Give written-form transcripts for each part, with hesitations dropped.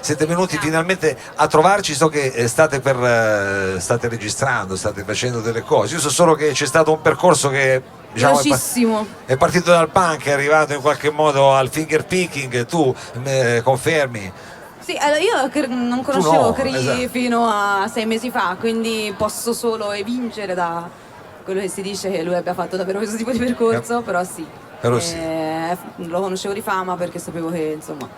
siete venuti finalmente a trovarci. So che state registrando, state facendo delle cose. Io so solo che c'è stato un percorso che, diciamo, è partito dal punk, è arrivato in qualche modo al finger picking. Tu confermi? Sì, allora io non conoscevo Cree esatto. fino a 6 mesi fa, quindi posso solo evincere da quello che si dice che lui abbia fatto davvero questo tipo di percorso, però sì. Lo conoscevo di fama perché sapevo che insomma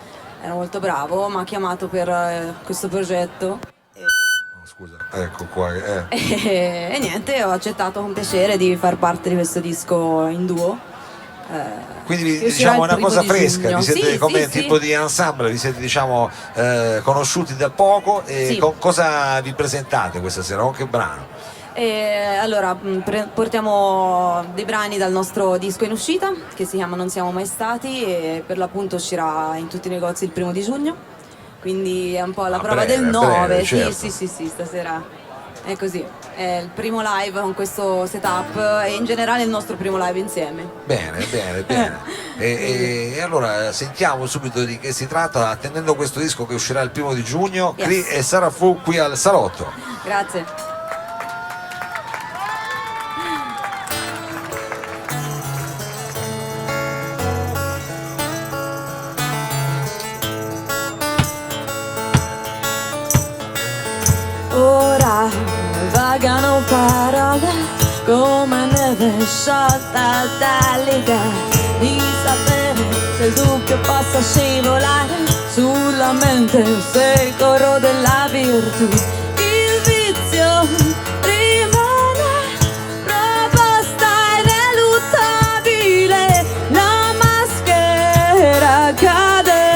era molto bravo, mi ha chiamato per questo progetto. Scusa, ecco qua. E niente, ho accettato con piacere di far parte di questo disco in duo. Quindi diciamo una cosa fresca, vi siete sì, come sì, tipo di ensemble, vi siete diciamo conosciuti da poco e sì. cosa vi presentate questa sera? Con che brano? Allora, portiamo dei brani dal nostro disco in uscita che si chiama Non siamo mai stati e per l'appunto uscirà in tutti i negozi il 1° giugno, quindi è un po' la prova del 9, breve, certo. sì, stasera è così, è il primo live con questo setup e in generale il nostro primo live insieme. Bene. E allora sentiamo subito di che si tratta, attendendo questo disco che uscirà il 1° giugno. Yes. Cree e Sara Fu qui al Salotto. Grazie. Ora vagano parole come neve sciolta dall'idea di sapere se il dubbio possa scivolare sulla mente se il coro della virtù. Il vizio rimane proposta ineluttabile, la maschera cade.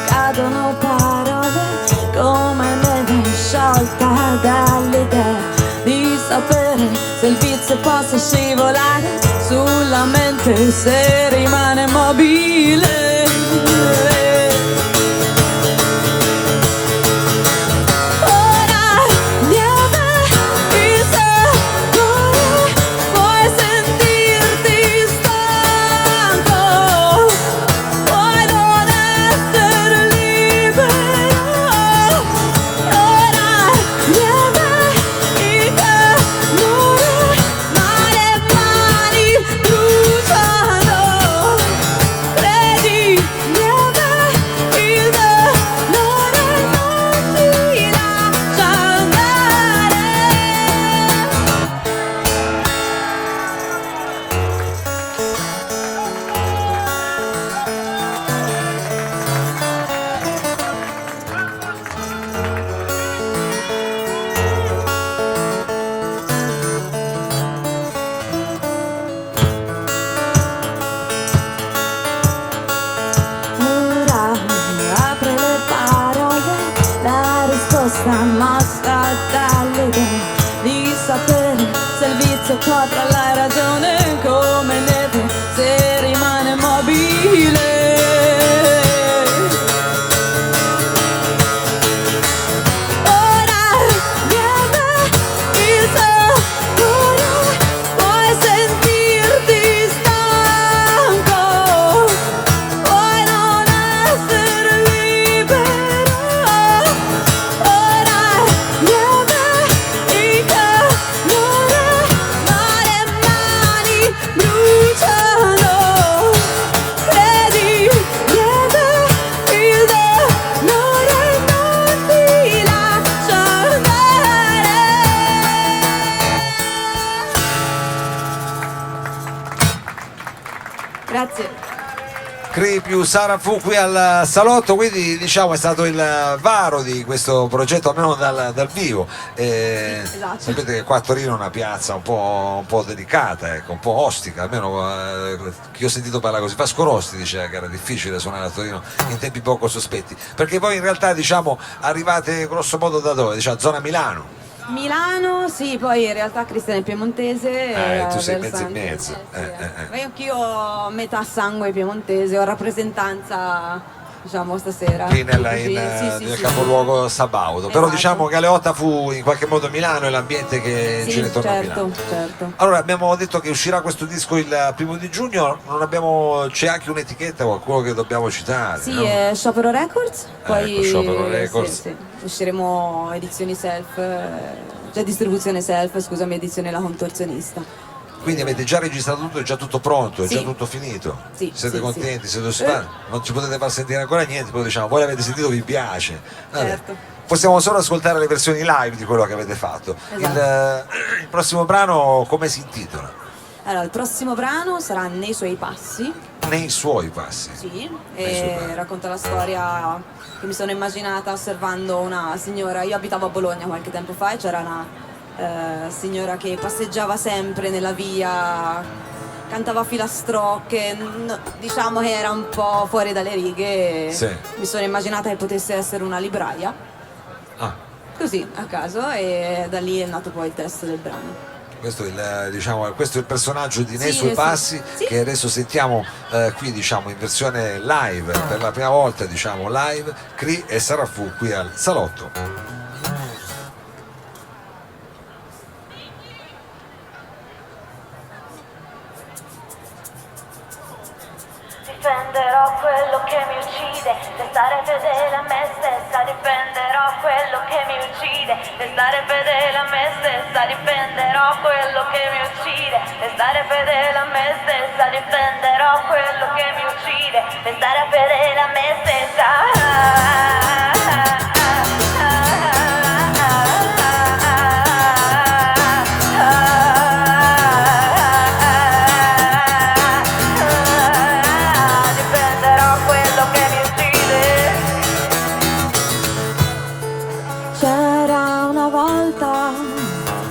Cadono parole come neve sciolta dall'idea di sapere se il vizio possa scivolare sulla mente se rimane mobile. Mossa dall'idea di sapere se il vizio copra la ragione come neve se rimane mobile. Cri più Sara Fu qui al salotto, quindi diciamo è stato il varo di questo progetto, almeno dal vivo. Esatto. Sapete che qua a Torino è una piazza un po' delicata, ecco, un po' ostica, almeno chi ho sentito parlare così. Vasco Rossi diceva che era difficile suonare a Torino in tempi poco sospetti, perché poi in realtà diciamo arrivate grosso modo da dove? Diciamo zona Milano. Milano, sì, poi in realtà Cristian è piemontese. Tu sei mezzo e mezzo. Ma anch'io ho metà sangue piemontese, ho rappresentanza, diciamo, stasera. Qui nel capoluogo sabaudo. Esatto. Però diciamo che Galeotta fu in qualche modo Milano e l'ambiente che gira intorno a Milano. Certo. Allora abbiamo detto che uscirà questo disco il 1° giugno, c'è anche un'etichetta, qualcuno che dobbiamo citare. Sì, no? È Sciopero Records, poi ecco, Sciopero Records. Sì. Usciremo edizioni self, cioè distribuzione self, scusami, edizione La Contorsionista. Quindi avete già registrato tutto, è già tutto pronto, è sì. già tutto finito? Sì, siete contenti? Sì. Siete soddisfatti? Non ci potete far sentire ancora niente, però diciamo, voi l'avete sentito, vi piace. Certo. Possiamo solo ascoltare le versioni live di quello che avete fatto. Esatto. Il prossimo brano come si intitola? Allora, il prossimo brano sarà Nei suoi passi. Nei suoi passi? Sì, e racconta la storia che mi sono immaginata osservando una signora. Io abitavo a Bologna qualche tempo fa e c'era una signora che passeggiava sempre nella via, cantava filastrocche, diciamo che era un po' fuori dalle righe. Sì. Mi sono immaginata che potesse essere una libraia, così a caso, e da lì è nato poi il testo del brano. Questo è il personaggio di Nei suoi passi, sì. Che adesso sentiamo qui diciamo in versione live, per la prima volta diciamo live, Cri e Sara Fu qui al salotto. Difenderò quello che mi uccide, restare fedele a me stessa. Difenderò quello che mi uccide, restare fedele a me stessa. Difenderò quello che mi uccide, restare fedele a me stessa. Difenderò quello che mi uccide, restare fedele a me stessa. C'era una volta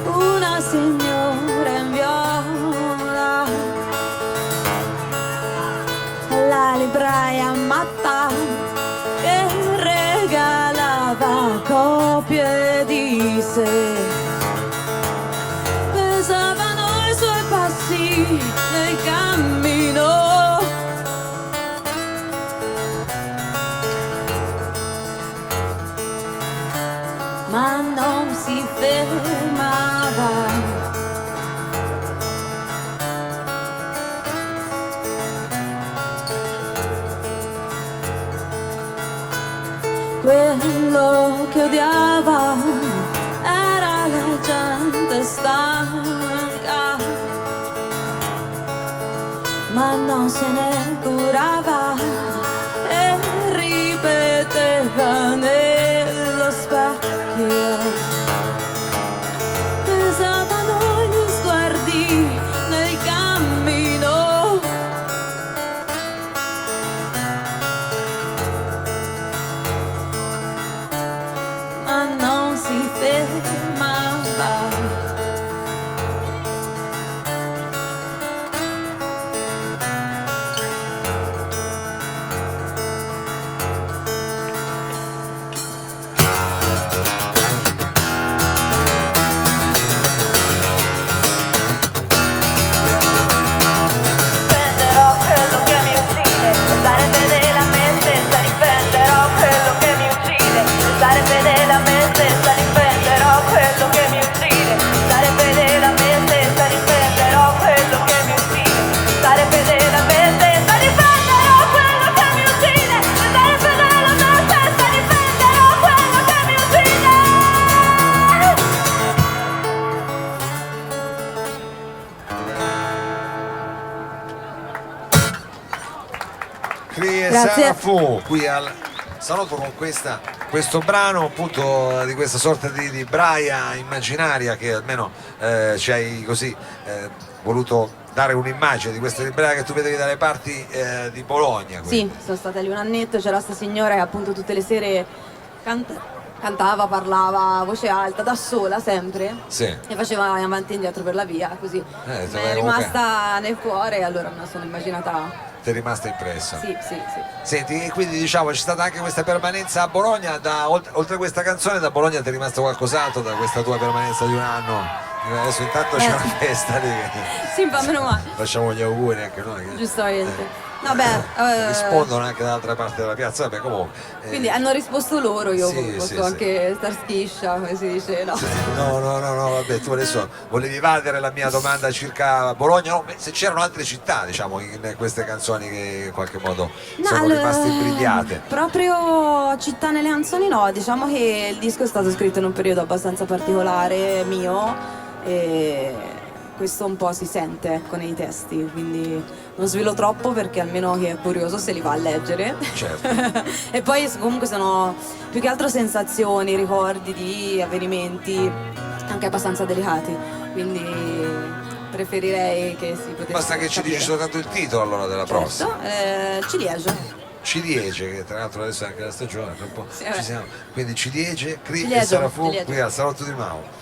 una signora in viola, la libraia matta che regalava copie di sé. Pesavano i suoi passi nel cammino, ma non si fermava. Quello che odiava era la gente stanca, ma non se ne curava e ripeteva nello specchio. Pesavano gli sguardi nel cammino, ma non si fermava. Difenderò quello che mi uccide, restare fedele a me stessa. Difenderò quello che mi uccide, restare fedele a me stessa. Difenderò quello che mi uccide, restare fedele a me stessa. Difenderò quello che mi uccide, restare fedele a me stessa. Difenderò quello che mi uccide, restare fedele a me stessa. Difenderò quello che mi uccide. Cri e Grazie. Sara Fu qui al salotto con questo brano appunto di questa sorta di braia immaginaria che almeno ci hai così voluto dare un'immagine di questa libreria che tu vedevi dalle parti di Bologna. Quindi. Sì, sono stata lì un annetto, c'era sta signora che appunto tutte le sere cantava, parlava a voce alta, da sola sempre, sì, e faceva avanti e indietro per la via, così mi è rimasta nel cuore e allora me la sono immaginata. Ti è rimasta impressa? Sì, sì, sì. Senti, quindi diciamo c'è stata anche questa permanenza a Bologna, oltre a questa canzone da Bologna ti è rimasto qualcos'altro da questa tua permanenza di un anno? Adesso intanto c'è una festa lì. Sì, va meno male. Facciamo gli auguri anche noi. Giustamente. Vabbè, rispondono anche dall'altra parte della piazza, vabbè, comunque. Quindi hanno risposto loro, io sì, posso anche star schiscia, come si dice, no? No, vabbè, tu adesso volevi evadere la mia domanda circa Bologna, no, se c'erano altre città, diciamo, in queste canzoni che in qualche modo sono rimaste imbrigliate. Proprio città nelle canzoni no, diciamo che il disco è stato scritto in un periodo abbastanza particolare mio e questo un po' si sente con i testi, quindi non svelo troppo perché almeno chi è curioso se li va a leggere. Certo. E poi comunque sono più che altro sensazioni, ricordi di avvenimenti anche abbastanza delicati, quindi preferirei che si potesse basta che ci dici soltanto il titolo allora della prossima. Ciliegie, che tra l'altro adesso è anche la stagione, tra un po' sì, ci siamo. Quindi Ciliegie, Cri e Sarafù qui al Salotto di Mao.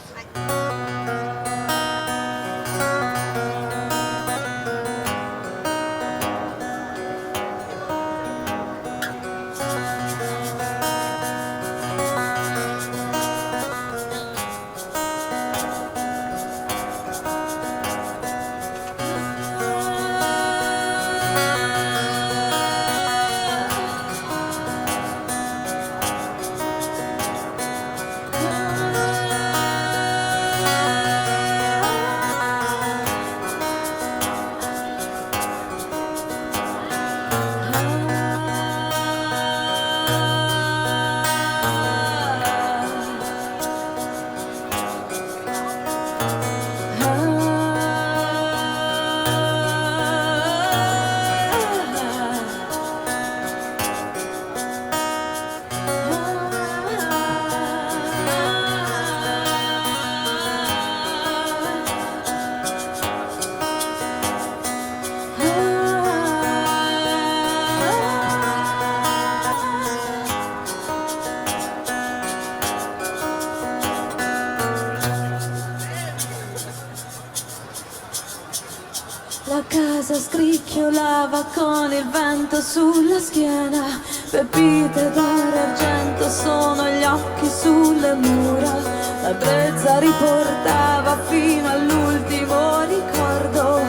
La casa scricchiolava con il vento sulla schiena, pepite d'oro e argento sono gli occhi sulle mura, la brezza riportava fino all'ultimo ricordo,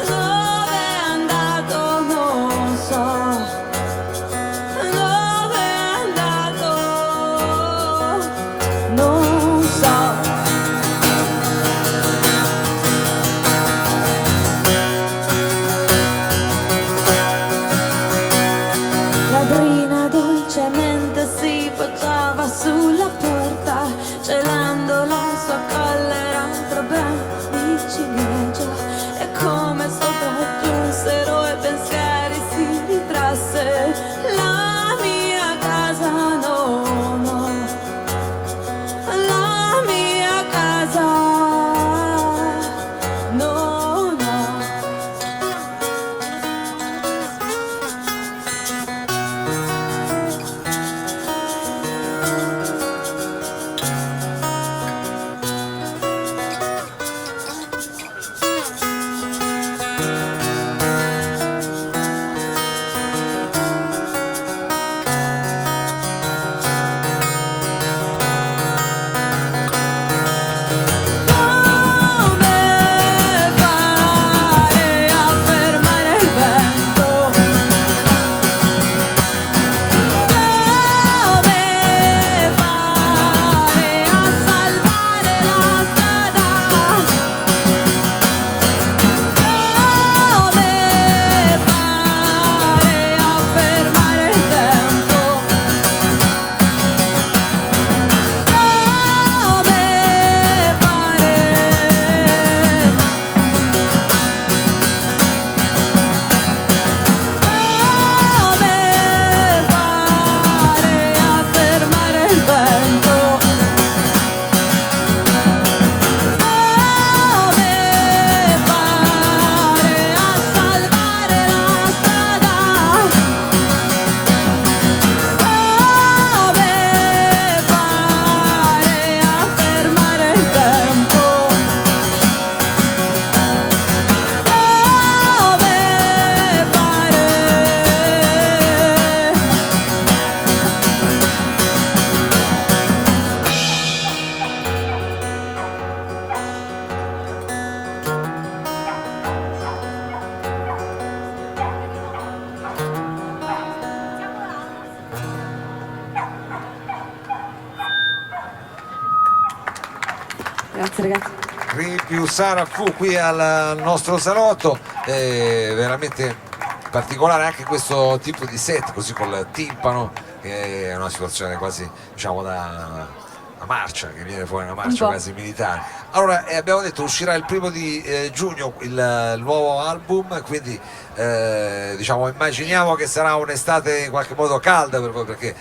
dove è andato non so, dove è andato non so. Dolcemente si poggiava sulla porta, celando la sua collera tra brani di ciliegia. Grazie ragazzi. Ripiù Sara Fu qui al nostro salotto, veramente particolare anche questo tipo di set, così col timpano, che è una situazione quasi, diciamo, da marcia, che viene fuori una marcia quasi militare. Allora, abbiamo detto uscirà il 1° giugno il nuovo album, quindi diciamo immaginiamo che sarà un'estate in qualche modo calda per voi, perché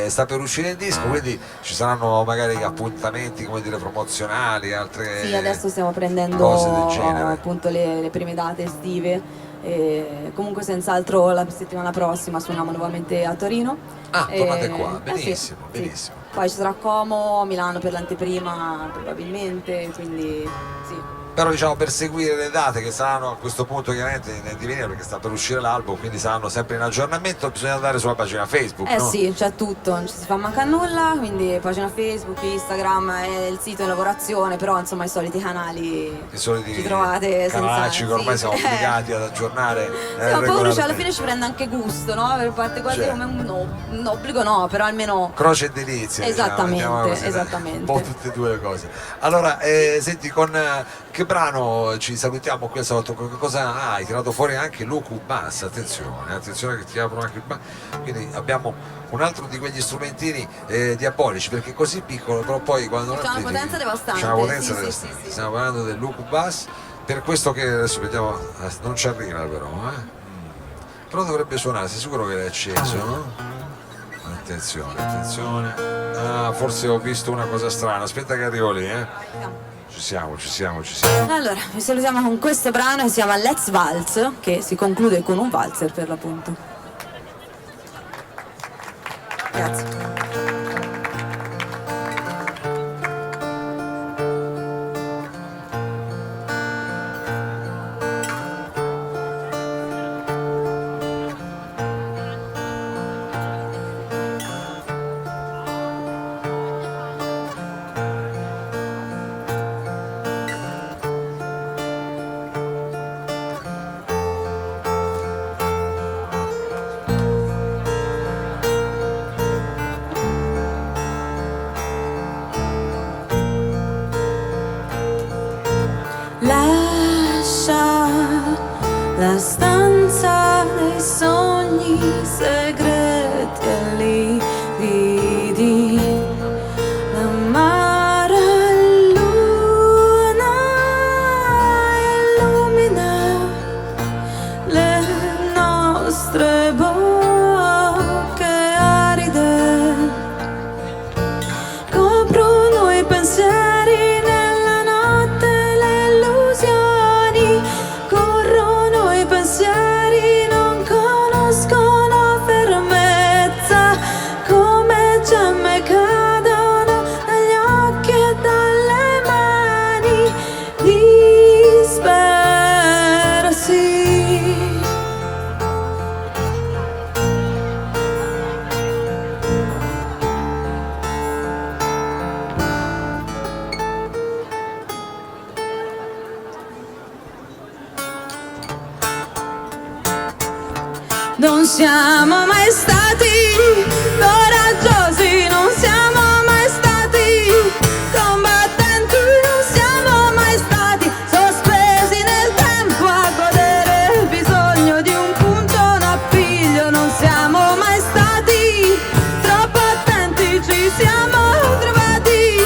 sta per uscire il disco, quindi ci saranno magari appuntamenti, come dire, promozionali, altre sì, adesso stiamo prendendo cose del genere, appunto le prime date estive. E comunque senz'altro la settimana prossima suoniamo nuovamente a Torino. Tornate qua, benissimo, sì, benissimo. Sì. Poi ci sarà Como, Milano per l'anteprima probabilmente, quindi sì. Però diciamo, per seguire le date che saranno a questo punto chiaramente nel divenire, perché sta per uscire l'album, quindi saranno sempre in aggiornamento, bisogna andare sulla pagina Facebook, no? Sì, c'è tutto, non ci si fa mancare nulla, quindi pagina Facebook, Instagram e il sito in lavorazione, però insomma i soliti canali ci trovate canalacci che ormai siamo obbligati ad aggiornare. Poi alla fine ci prende anche gusto, no? Per parte quasi come un obbligo, no, però almeno croce e delizia, esattamente, diciamo, esattamente. Un po' tutte e due le cose. Allora, senti, con che brano ci salutiamo qui al salotto? Cosa hai tirato fuori? Anche Luku Bass, attenzione che ti aprono anche il bass, quindi abbiamo un altro di quegli strumentini diabolici, perché è così piccolo, però poi quando c'è una potenza devastante, c'è una potenza devastante. Sì. Stiamo parlando del Luku Bass, per questo che adesso vediamo, non ci arriva però, però dovrebbe suonare, sei sicuro che l'hai acceso, no? Attenzione, forse ho visto una cosa strana, aspetta che arrivo lì, Ci siamo. Allora, vi salutiamo con questo brano che si chiama Let's Waltz, che si conclude con un valzer per l'appunto. Grazie. Lascia la stanza dei sogni segreti e li vedi l'amara luna illumina le nostre bocche aride, coprono i pensieri. Non siamo mai stati coraggiosi, non siamo mai stati combattenti, non siamo mai stati sospesi nel tempo a godere il bisogno di un punto, un appiglio. Non siamo mai stati troppo attenti, ci siamo trovati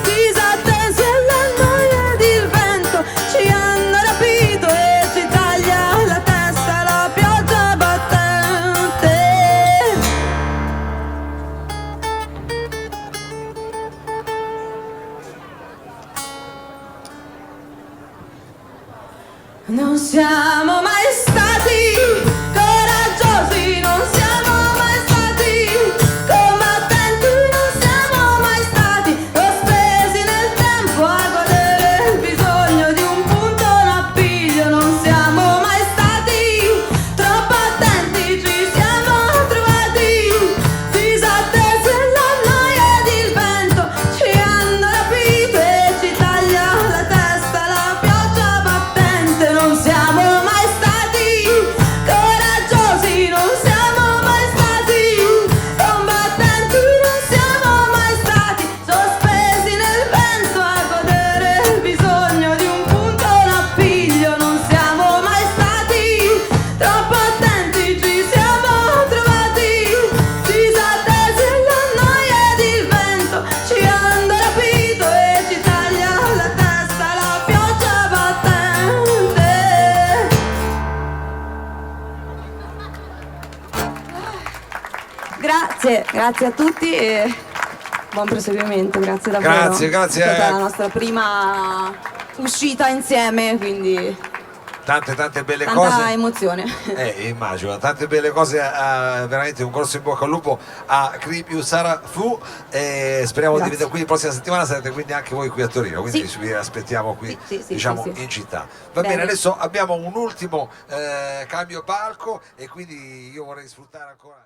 disattesi alla noia ed il vento ci hanno rapito e ci taglia la testa la pioggia battente. Non siamo mai stati coraggiosi, non siamo mai stati combattenti, non siamo mai stati sospesi nel tempo a godere il bisogno di un punto, un appiglio. Non siamo mai stati troppo attenti, ci siamo trovati disattesi alla noia ed il vento ci hanno rapito e ci taglia la testa la pioggia battente. Non siamo mai stati Grazie a tutti e buon proseguimento, grazie davvero. Grazie. È stata la nostra prima uscita insieme, quindi tante belle tanta cose. Tanta emozione. Immagino, tante belle cose, veramente un grosso in bocca al lupo a Kripiu Sara Fu e speriamo di vedere qui la prossima settimana, sarete quindi anche voi qui a Torino, quindi vi aspettiamo qui in città. Va bene, adesso abbiamo un ultimo cambio palco e quindi io vorrei sfruttare ancora